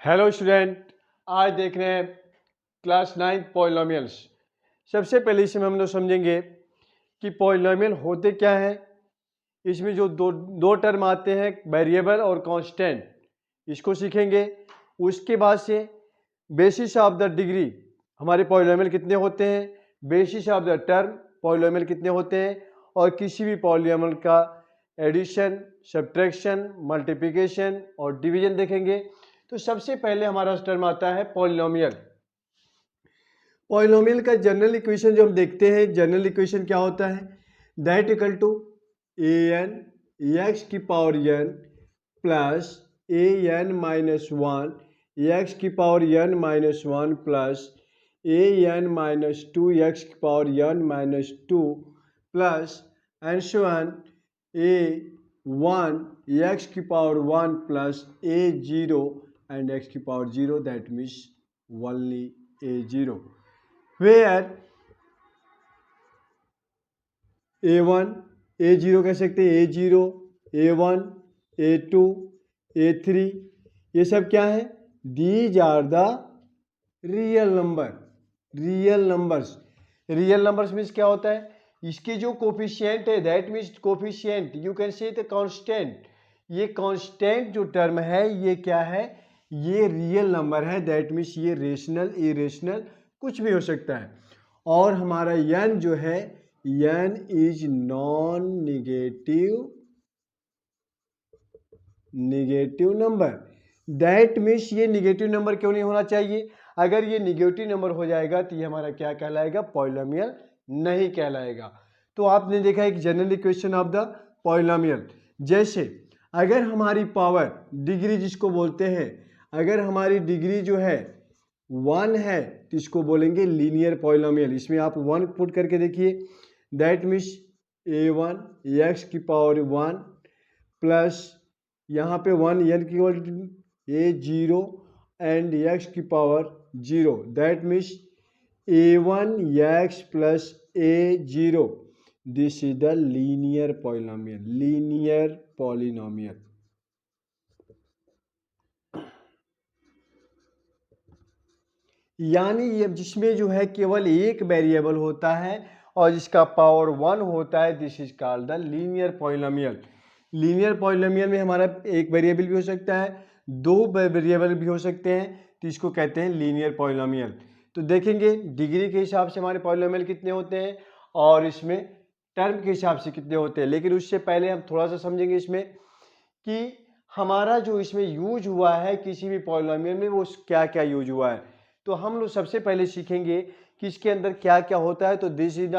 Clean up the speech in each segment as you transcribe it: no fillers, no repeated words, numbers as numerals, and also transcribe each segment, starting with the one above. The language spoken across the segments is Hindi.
हेलो स्टूडेंट, आज देख रहे हैं क्लास 9 पॉलिनोमियल्स। सबसे पहले इसमें हम लोग समझेंगे कि पॉलिनोमियल होते क्या हैं। इसमें जो दो टर्म आते हैं, वेरिएबल और कांस्टेंट, इसको सीखेंगे। उसके बाद से बेसिस ऑफ द डिग्री, हमारे पॉलिनोमियल कितने होते हैं, basis of the term, polynomial कितने होते हैं, और किसी भी पॉलिनोमियल का एडिशन, सब्ट्रैक्शन, मल्टीप्लिकेशन और डिवीजन देखेंगे। तो सबसे पहले हमारा टर्म आता है पॉलिनोमियल। पॉलिनोमियल का जनरल इक्वेशन जो हम देखते हैं, जनरल इक्वेशन क्या होता है, that equal to A N X की power N plus A N minus one X की power N minus one plus A N minus two X की power N minus two plus N so one A one X की power one plus A zero and x की power 0, that means only a0, where a1 a0 कह सकते हैं, a0 a1 a2 a3, ये सब क्या है, these are the real number। Real numbers, real numbers means क्या होता है, इसके जो कोफिशिएंट है, that means coefficient, you can से द कांस्टेंट। ये कांस्टेंट जो टर्म है ये क्या है, ये रियल नंबर है, दैट मीन्स ये रेशनल, इरेशनल कुछ भी हो सकता है। और हमारा n जो है, n is non negative number. That means ये निगेटिव नंबर क्यों नहीं होना चाहिए, अगर ये निगेटिव नंबर हो जाएगा तो ये हमारा क्या कहलाएगा, पॉलिनोमियल नहीं कहलाएगा। तो आपने देखा एक general equation of the polynomial, जैसे अगर हमारी पावर डिग्री जिसको बोलते हैं, अगर हमारी डिग्री जो है 1 है तो इसको बोलेंगे लीनियर पॉलिनोमियल। इसमें आप 1 पुट करके देखिए, दैट मीन्स a1 एक्स की पावर 1 प्लस यहाँ पे 1 n की a0 एंड x की power 0, that means a1 x plus a0, this is the linear polynomial, linear polynomial. यानी ये जिसमें जो है केवल एक वेरिएबल होता है और जिसका पावर 1 होता है, this is called the linear polynomial. Linear polynomial में हमारा एक वेरिएबल भी हो सकता है, दो वेरिएबल भी हो सकते हैं, तो इसको कहते हैं लीनियर पॉलिनोमियल। तो देखेंगे डिग्री के हिसाब से हमारे पॉलिनोमियल कितने होते हैं और इसमें टर्म के हिसाब से कितने होते हैं। लेकिन उससे पहले हम थोड़ा सा समझेंगे इसमें कि हमारा जो इसमें यूज हुआ है किसी भी पॉलिनोमियल में, वो क्या क्या यूज हुआ है। तो हम लोग सबसे पहले सीखेंगे कि इसके अंदर क्या क्या होता है। तो this is the,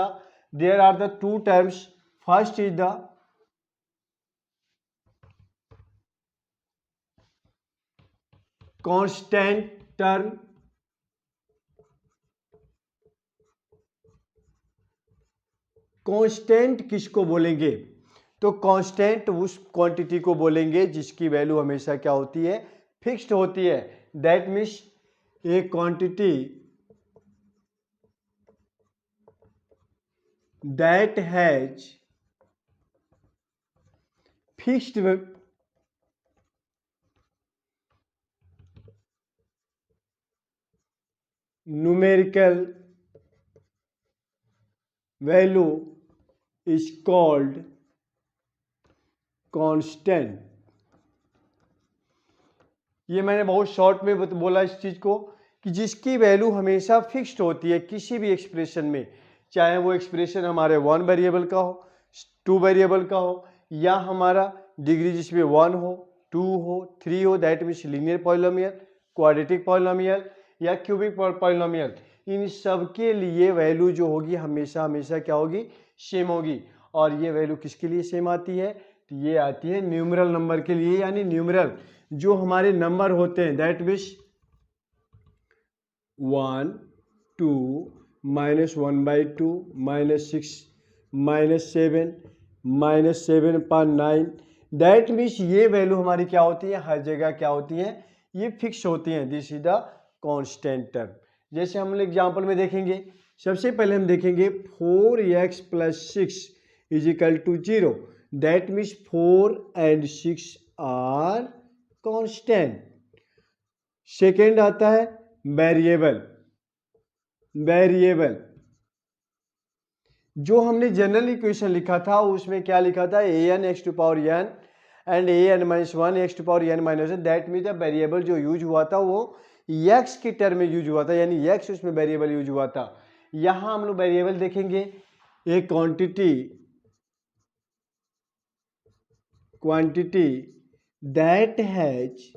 there are the two terms, first is the constant term, constant किसको बोलेंगे, तो कांस्टेंट उस क्वांटिटी को बोलेंगे जिसकी वैल्यू हमेशा क्या होती है, फिक्स्ड होती है। That means A quantity that has fixed numerical value is called constant। ये मैंने बहुत शॉर्ट में बोला इस चीज को, कि जिसकी वैल्यू हमेशा फिक्स्ड होती है किसी भी एक्सप्रेशन में, चाहे वो एक्सप्रेशन हमारे 1 वेरिएबल का हो, 2 वेरिएबल का हो, या हमारा डिग्री जिसमें 1 हो, 2 हो, 3 हो, that means linear polynomial, quadratic polynomial या क्यूबिक पॉलिनोमियल, इन सब के लिए वैल्यू जो होगी हमेशा हमेशा क्या होगी, सेम होगी। और ये वैल्यू किसके लिए सेम आती है, तो ये आती है न्यूमरल नंबर के लिए, यानी न्यूमरल जो हमारे नंबर होते हैं, दैट मीन्स 1 2 -1/2 -6 -7 -7/9, दैट मीन्स ये वैल्यू हमारी क्या होती है, हर जगह क्या होती है, ये फिक्स होती हैं। This is the constant term. जैसे हम एग्जांपल में देखेंगे, सबसे पहले हम देखेंगे 4x + 6 = 0, that means 4 and 6 are constant. Second आता है वेरिएबल। वेरिएबल जो हमने जनरल इक्वेशन लिखा था उसमें क्या लिखा था, A N X to power N and A N minus one X to power N minus one. That mean the variable जो यूज हुआ था वो एक्स के टर्म में यूज हुआ था, यानी एक्स उसमें वेरिएबल यूज हुआ था। यहां हम लोग वेरिएबल देखेंगे ए quantity that has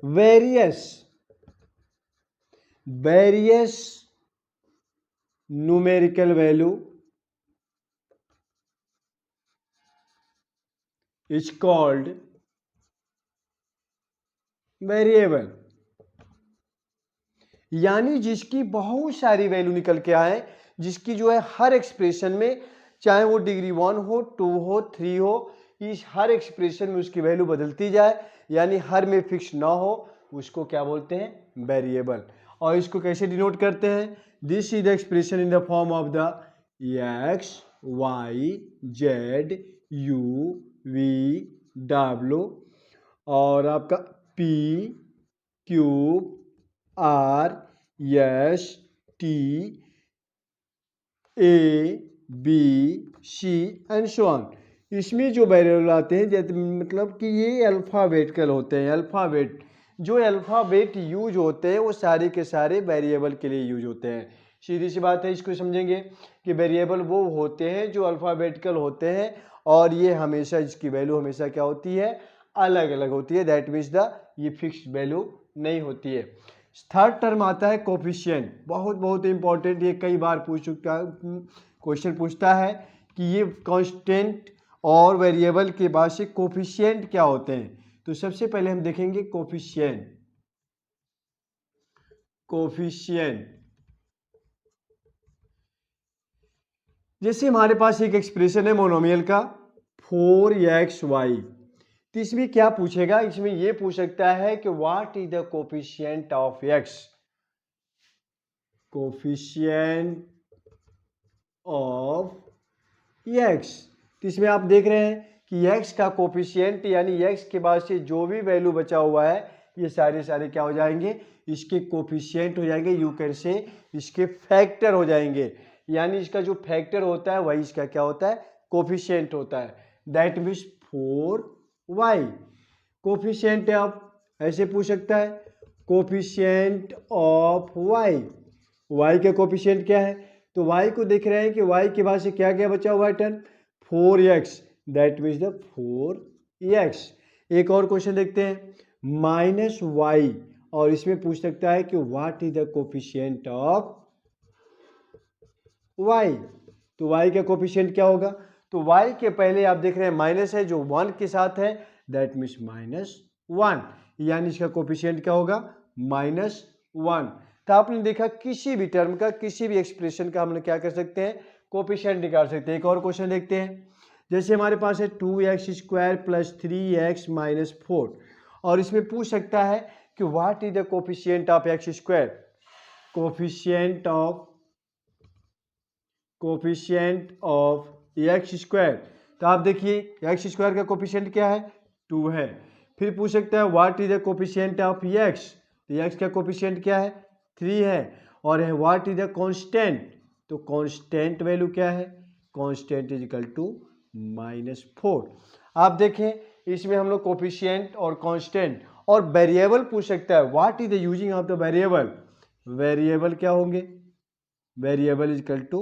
various numerical value is called variable. यानी जिसकी बहुत सारी वैल्यू निकल के आए, जिसकी जो है हर एक्सप्रेशन में, चाहे वो डिग्री 1 हो 2 हो 3 हो, इस हर एक्सप्रेशन में उसकी वैल्यू बदलती जाए, यानी हर में फिक्स ना हो, उसको क्या बोलते हैं, वेरिएबल। और इसको कैसे डिनोट करते हैं, this is the expression in the form of the X Y Z U V W और आपका P Q R S T A B C and so on. इसमें जो वेरिएबल आते हैं, जैसे मतलब कि ये अल्फ़ाबेटिकल होते हैं। अल्फ़ाबेट जो अल्फ़ाबेट यूज होते हैं वो सारे के सारे वेरिएबल के लिए यूज होते हैं। सीधी सी बात है, इसको समझेंगे कि वेरिएबल वो होते हैं जो अल्फ़ाबेटिकल होते हैं और ये हमेशा, इसकी वैल्यू हमेशा क्या होती है, अलग अलग होती है। दैट मीन्स द ये फिक्स्ड वैल्यू नहीं होती है। थर्ड टर्म आता है कोफिशिएंट। बहुत बहुत इंपॉर्टेंट, ये कई बार क्वेश्चन पूछता है कि ये कांस्टेंट और वेरिएबल के बाद से कोफिशिएंट क्या होते हैं। तो सबसे पहले हम देखेंगे कोफिशिएंट। जैसे हमारे पास एक एक्सप्रेशन है मोनोमियल का 4xy, तो इसमें क्या पूछेगा, इसमें ये पूछ सकता है कि what is the coefficient of x। Coefficient of x, तो इसमें आप देख रहे हैं कि x का कोफिशिएंट यानी x के बाद से जो भी वैल्यू बचा हुआ है ये सारे सारे क्या हो जाएंगे, इसके कोफिशिएंट हो जाएंगे। यू कैन से इसके फैक्टर हो जाएंगे, यानी इसका जो फैक्टर होता है वही इसका क्या होता है, कोफिशिएंट होता है। That means 4y। Coefficient of, ऐसे पूछ सकता है कोफिशिएंट ऑफ y। y का कोफिशिएंट क्या है, तो y को देख रहे हैं कि y के बाद से क्या क्या बचा हुआ है term, 4x। That means the 4x। एक और क्वेश्चन देखते हैं -y, और इसमें पूछ सकता है कि what is the coefficient of y। तो y का कोफिशिएंट क्या होगा, तो y के पहले आप देख रहे हैं माइनस है जो 1 के साथ है, दैट मीन्स -1, यानी इसका कोफिशिएंट क्या होगा, -1। तो आपने देखा किसी भी टर्म का, किसी भी एक्सप्रेशन का हम लोग क्या कर सकते हैं, कोफिशिएंट निकाल सकते हैं। एक और क्वेश्चन देखते हैं, जैसे हमारे पास है 2x² + 3x - 4, और इसमें पूछ सकता है कि what is the coefficient of x²। Coefficient of x², तो आप देखिए x² का कोफिशिएंट क्या है, 2 है। फिर पूछ सकता है what is the coefficient of x, तो x का कोफिशिएंट क्या है, 3 है। और है व्हाट इज द कांस्टेंट, तो कांस्टेंट वैल्यू क्या है, कांस्टेंट इज इक्वल टू -4। आप देखें इसमें हम लोग कोफिशिएंट और कांस्टेंट और वेरिएबल पूछ सकता है, what is the using of the variable. Variable क्या होंगे, variable is equal to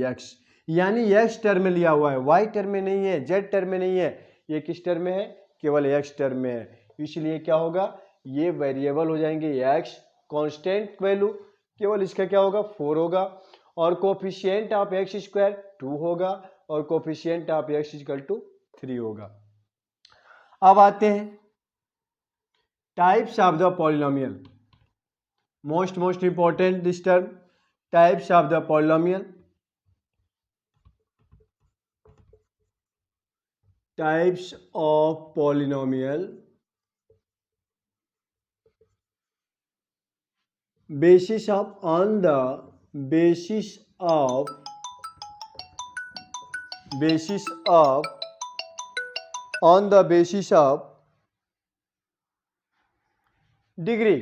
x, यानी x टर्म में लिया हुआ है, y टर्म में नहीं है, z टर्म में नहीं है, ये किस टर्म में है, केवल x टर्म में है। इसलिए क्या होगा, ये वेरिएबल हो जाएंगे x, कांस्टेंट वैल्यू केवल इसका क्या होगा, 4 होगा, और कोफिशिएंट ऑफ x² 2 होगा, और coefficient of x equal to 3 होगा। अब आते हैं types of the polynomial. Most important this term, types of the polynomial. Types of polynomial basis of on the basis of on the basis of degree,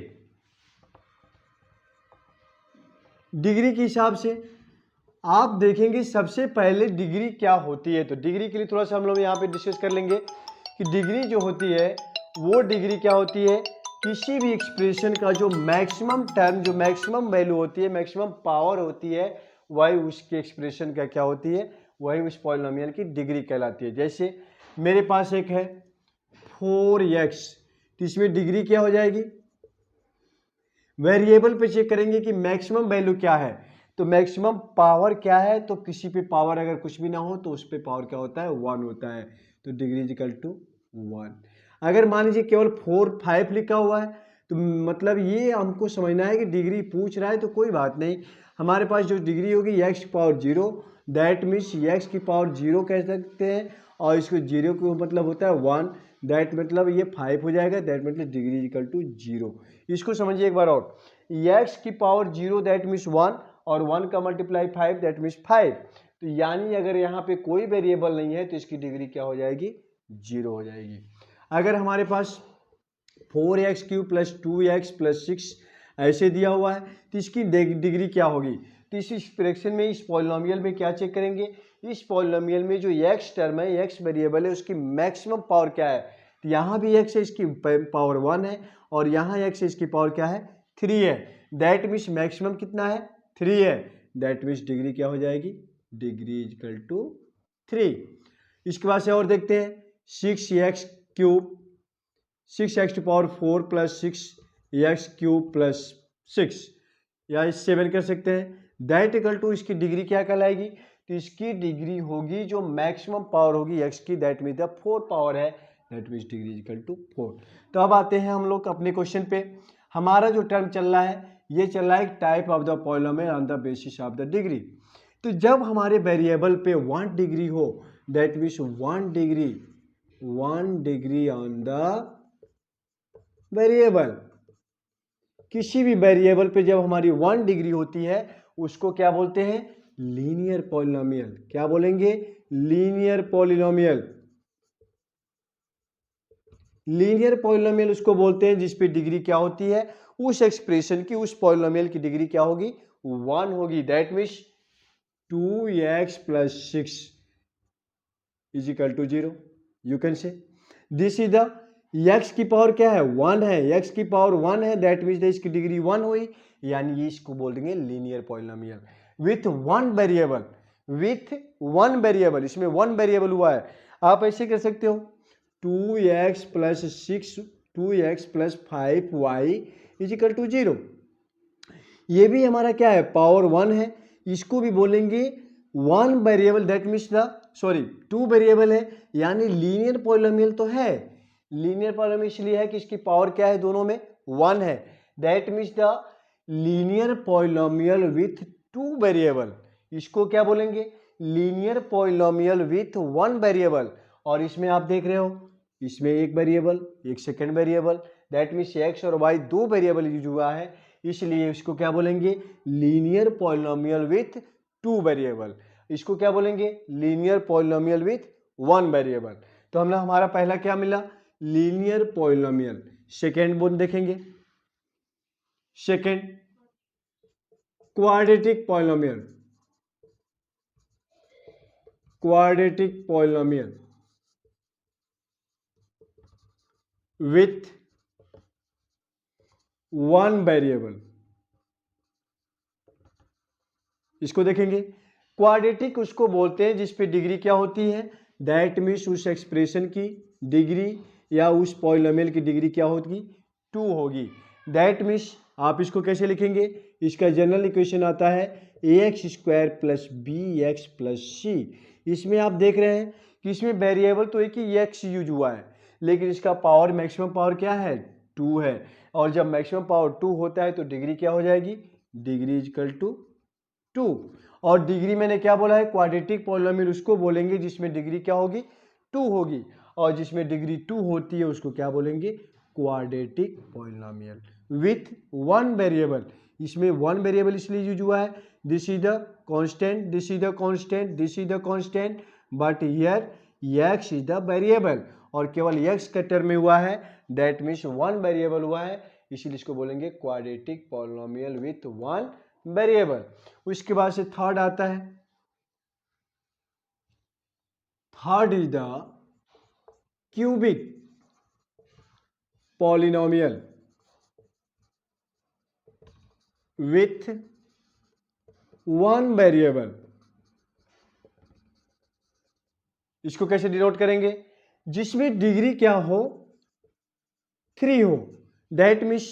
degree के हिसाब से आप देखेंगे सबसे पहले डिग्री क्या होती है। तो डिग्री के लिए थोड़ा सा हम लोग यहाँ पे डिस्कस कर लेंगे कि डिग्री जो होती है वो डिग्री क्या होती है, किसी भी एक्सप्रेशन का जो मैक्सिमम टर्म, जो मैक्सिमम वैल्यू होती है, मैक्सिमम पावर होती है, वही उसके एक्सप्रेशन का क्या होती है, वही उस पॉलिनोमियल की डिग्री कहलाती है। जैसे मेरे पास एक है 4x, तो इसमें डिग्री क्या हो जाएगी, वेरिएबल पे चेक करेंगे कि मैक्सिमम वैल्यू क्या है, तो मैक्सिमम पावर क्या है, तो किसी पे पावर अगर कुछ भी ना हो तो उस पे पावर क्या होता है, 1 होता है, तो डिग्री इज इक्वल टू 1। अगर मान लीजिए केवल 4 5 लिखा हुआ है, तो मतलब ये हमको समझना है कि डिग्री पूछ रहा है, तो कोई बात नहीं, हमारे पास जो डिग्री होगी x की पावर 0, दैट मीन्स x की पावर 0 कह सकते हैं, और इसको 0 को मतलब होता है 1, दैट मतलब ये 5 हो जाएगा, दैट मतलब डिग्री इक्वल टू 0। इसको समझिए एक बार और, x की पावर 0 दैट मीन्स 1, और 1 का मल्टीप्लाई 5 दैट मीन्स 5। तो यानी अगर यहाँ पे कोई वेरिएबल नहीं है तो इसकी डिग्री क्या हो जाएगी, 0 हो जाएगी। अगर हमारे पास 4x³ प्लस 2x प्लस 6 ऐसे दिया हुआ है तो इसकी डिग्री क्या होगी, तो इस एक्सप्रेशन में, इस पॉलिनोमियल में क्या चेक करेंगे, इस पॉलिनोमियल में जो x टर्म है, x वेरिएबल है, उसकी मैक्सिमम पावर क्या है, तो यहाँ भी x है, इसकी पावर 1 है, और यहाँ x है, इसकी पावर क्या है, 3 है, दैट मीन्स मैक्सिमम कितना है, 3 है, दैट मीन्स डिग्री क्या हो जाएगी, डिग्री इक्वल टू 3। इसके बाद से और देखते हैं 6x³ 6x to power 4 plus 6x³ plus 6, या 7 कर सकते हैं, दैट इक्वल टू इसकी डिग्री क्या कहलाएगी, तो इसकी डिग्री होगी जो मैक्सिमम पावर होगी x की, दैट मीन्स द 4 पावर है, that means degree equal to 4। तो अब आते हैं हम लोग अपने क्वेश्चन पे। हमारा जो टर्म चल रहा है ये चल रहा है type of the polynomial on the basis of the degree. तो जब हमारे वेरिएबल पे 1 डिग्री हो, that means 1 degree on the variable, किसी भी वेरिएबल पे जब हमारी 1 डिग्री होती है उसको क्या बोलते हैं, लीनियर पॉलिनोमियल। क्या बोलेंगे, लीनियर पॉलिनोमियल। लीनियर पॉलिनोमियल उसको बोलते हैं जिसपे डिग्री क्या होती है, उस एक्सप्रेशन की, उस पॉलिनोमियल की डिग्री क्या होगी, 1 होगी, that means 2x plus 6 is equal to 0। You can say this is the, x की पावर क्या है, 1 है, x की पावर 1 है, दैट मीन्स इसकी डिग्री 1 हुई, यानी इसको बोल देंगे linear polynomial with 1 variable, with 1 variable, इसमें 1 वेरिएबल हुआ है। आप ऐसे कर सकते हो 2x plus 6 2x plus 5y is equal to 0। ये भी हमारा क्या है, पावर 1 है, इसको भी बोलेंगे 1 variable, that means the, sorry 2 variable है, यानी लीनियर पॉलिनोमियल तो है। लीनियर पॉलिनोमियल इसलिए है कि इसकी पावर क्या है, दोनों में 1 है, that means the linear polynomial with 2 variable. इसको क्या बोलेंगे, लीनियर पॉलिनोमियल विथ 1 वेरिएबल। और इसमें आप देख रहे हो, इसमें एक वेरिएबल, एक second variable, that means x और y 2 वेरिएबल यूज हुआ है, इसलिए इसको क्या बोलेंगे, लीनियर पॉलिनोमियल विथ 2 वेरिएबल। इसको क्या बोलेंगे, लीनियर पॉलिनोमियल विथ 1 वेरिएबल। तो हमने, हमारा पहला क्या मिला, लीनियर पॉलिनोमियल। सेकेंड बोल देखेंगे, second quadratic polynomial, quadratic polynomial with 1 variable. इसको देखेंगे, क्वाड्रेटिक उसको बोलते हैं जिस पे डिग्री क्या होती है, दैट मीन्स उस एक्सप्रेशन की डिग्री या उस पॉलिनोमियल की डिग्री क्या होगी, 2 होगी, दैट मीन्स आप इसको कैसे लिखेंगे, इसका जनरल इक्वेशन आता है ax² plus bx plus c। इसमें आप देख रहे हैं कि इसमें वेरिएबल तो एक ही x यूज हुआ है, लेकिन इसका पावर, मैक्सिमम पावर क्या है, 2 है, और जब मैक्सिमम पावर 2 होता है तो डिग्री क्या हो जाएगी, डिग्री इक्वल टू 2। और डिग्री मैंने क्या बोला है, क्वाड्रेटिक पॉलिनोमियल उसको बोलेंगे जिसमें डिग्री क्या होगी, 2 होगी, और जिसमें डिग्री 2 होती है उसको क्या बोलेंगे, क्वाड्रेटिक पॉलिनोमियल विथ 1 वेरिएबल। इसमें 1 वेरिएबल इसलिए यूज हुआ है, this is the constant, this is the constant, this is the constant, but here x is the variable, और केवल x के टर्म में हुआ है, दैट मीन्स 1 वेरिएबल हुआ है, इसीलिए इसको बोलेंगे quadratic polynomial with one variable. उसके बाद से थर्ड आता है, third is the cubic polynomial with one variable. इसको कैसे डिनोट करेंगे? जिसमें डिग्री क्या हो, 3 हो। That means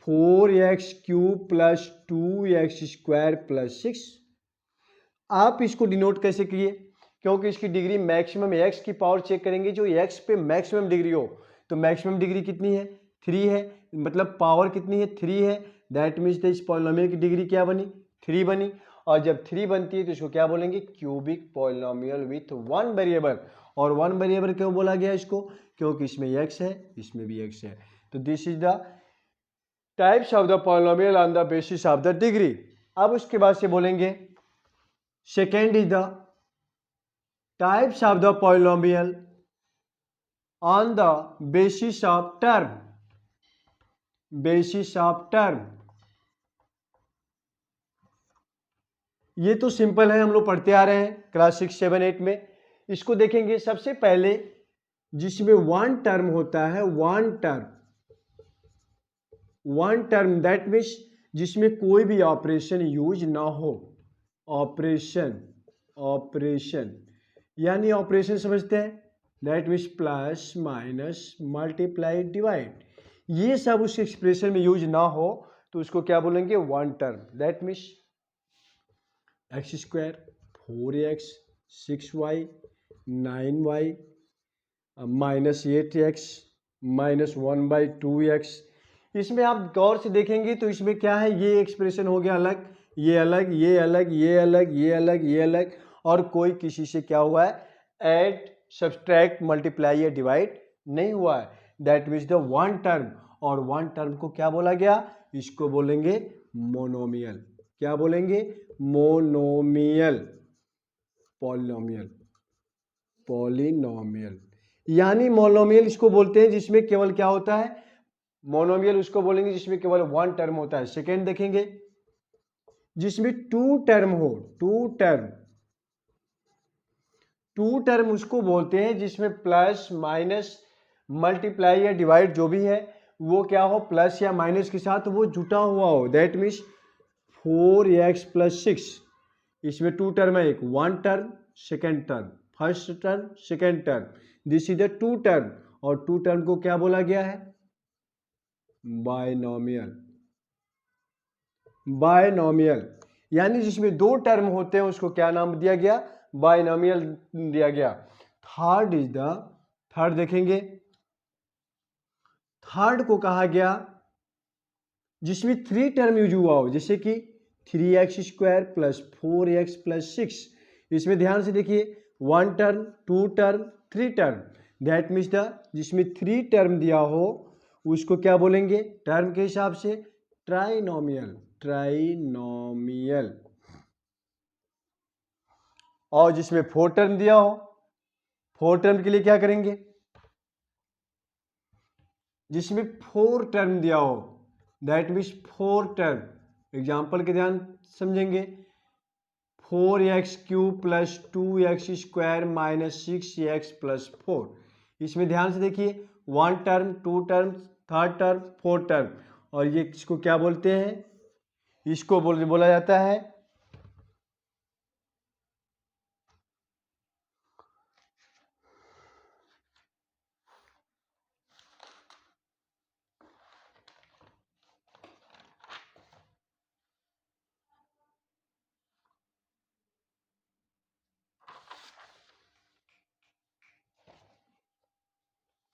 4x³ plus 2x² plus 6। आप इसको डिनोट कैसे किए? क्योंकि इसकी डिग्री मैक्सिमम x की पावर चेक करेंगे, जो x पे मैक्सिमम डिग्री हो। तो मैक्सिमम डिग्री कितनी है? 3 है, मतलब पावर कितनी है? 3 है। दैट मीन्स इस पॉलिनोमियल की डिग्री क्या बनी? 3 बनी। और जब 3 बनती है तो इसको क्या बोलेंगे? Cubic polynomial with one variable. और वन वेरिएबल क्यों बोला गया इसको? क्योंकि इसमें x है, इसमें भी x है। तो this is the types of the polynomial on the basis of the degree. अब उसके बाद से बोलेंगे second is the types of the polynomial on the basis of term. Basis of term, ये तो सिंपल है, हम लोग पढ़ते आ रहे हैं क्लास 6, 7, 8 में। इसको देखेंगे सबसे पहले जिसमें वन टर्म होता है, वन टर्म दैट मीन्स जिसमें कोई भी ऑपरेशन यूज ना हो। ऑपरेशन यानी ऑपरेशन समझते हैं, that means plus minus multiply divide, ये सब उस एक्सप्रेशन में यूज ना हो तो उसको क्या बोलेंगे? One term. That means x² 4x 6y 9y minus 8x minus 1/2x। इसमें आप गौर से देखेंगे तो इसमें क्या है? ये एक्सप्रेशन हो गया अलग, ये अलग, ये अलग, ये अलग, ये अलग, ये अलग, और कोई किसी से क्या हुआ है? ऐड, सब्सट्रैक्ट, मल्टीप्लाई या डिवाइड नहीं हुआ है। That means the one term. और वन टर्म को क्या बोला गया? इसको बोलेंगे मोनोमियल। क्या बोलेंगे? मोनोमियल। पॉलिनोमियल यानी मोनोमियल इसको बोलते हैं जिसमें केवल क्या होता है? मोनोमियल उसको बोलेंगे जिसमें केवल वन टर्म होता है। सेकेंड देखेंगे जिसमें टू टर्म हो। टू टर्म उसको बोलते हैं जिसमें प्लस माइनस मल्टीप्लाई या डिवाइड जो भी है वो क्या हो? प्लस या माइनस के साथ वो जुटा हुआ हो। दैट मीन्स 4x प्लस 6, इसमें टू टर्म है, एक one term, second term, first term, second term. This is the two term. और टू टर्म को क्या बोला गया है? बायनोमियल यानी जिसमें दो टर्म होते हैं उसको क्या नाम दिया गया? बायनोमियल दिया गया। थर्ड देखेंगे, थर्ड को कहा गया जिसमें 3 टर्म यूज हुआ हो, जैसे कि 3x² प्लस 4x प्लस 6। इसमें ध्यान से देखिए, one term, two term, 3 term. That means the जिसमें 3 टर्म दिया हो उसको क्या बोलेंगे? टर्म के हिसाब से ट्राइनोमियल। और जिसमें 4 टर्म दिया हो, 4 टर्म के लिए क्या करेंगे? जिसमें 4 टर्म दिया हो, दैट मीन्स 4 टर्म। एग्जाम्पल के ध्यान समझेंगे, 4x³ plus 2x² minus 6x plus 4। इसमें ध्यान से देखिए, one term, two term, third term, 4 term. और ये इसको क्या बोलते हैं? इसको बोला जाता है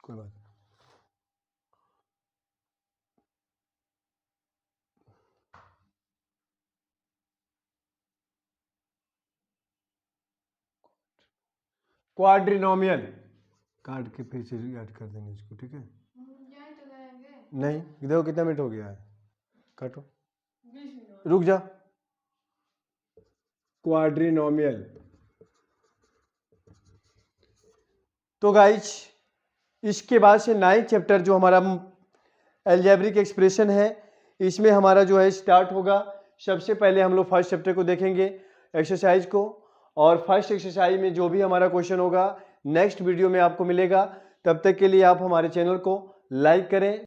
कोई बात क्वाड्रिनोमियल। काट के फिर से ऐड कर देंगे इसको, ठीक है? नहीं, देखो कितना मिनट हो गया है, काटो, रुक जा। क्वाड्रिनोमियल। तो गाइज इसके बाद से 9th चैप्टर जो हमारा अलजेब्रिक एक्सप्रेशन है, इसमें हमारा जो है स्टार्ट होगा। सबसे पहले हम लोग फर्स्ट चैप्टर को देखेंगे एक्सरसाइज को, और फर्स्ट एक्सरसाइज में जो भी हमारा क्वेश्चन होगा नेक्स्ट वीडियो में आपको मिलेगा। तब तक के लिए आप हमारे चैनल को लाइक करें।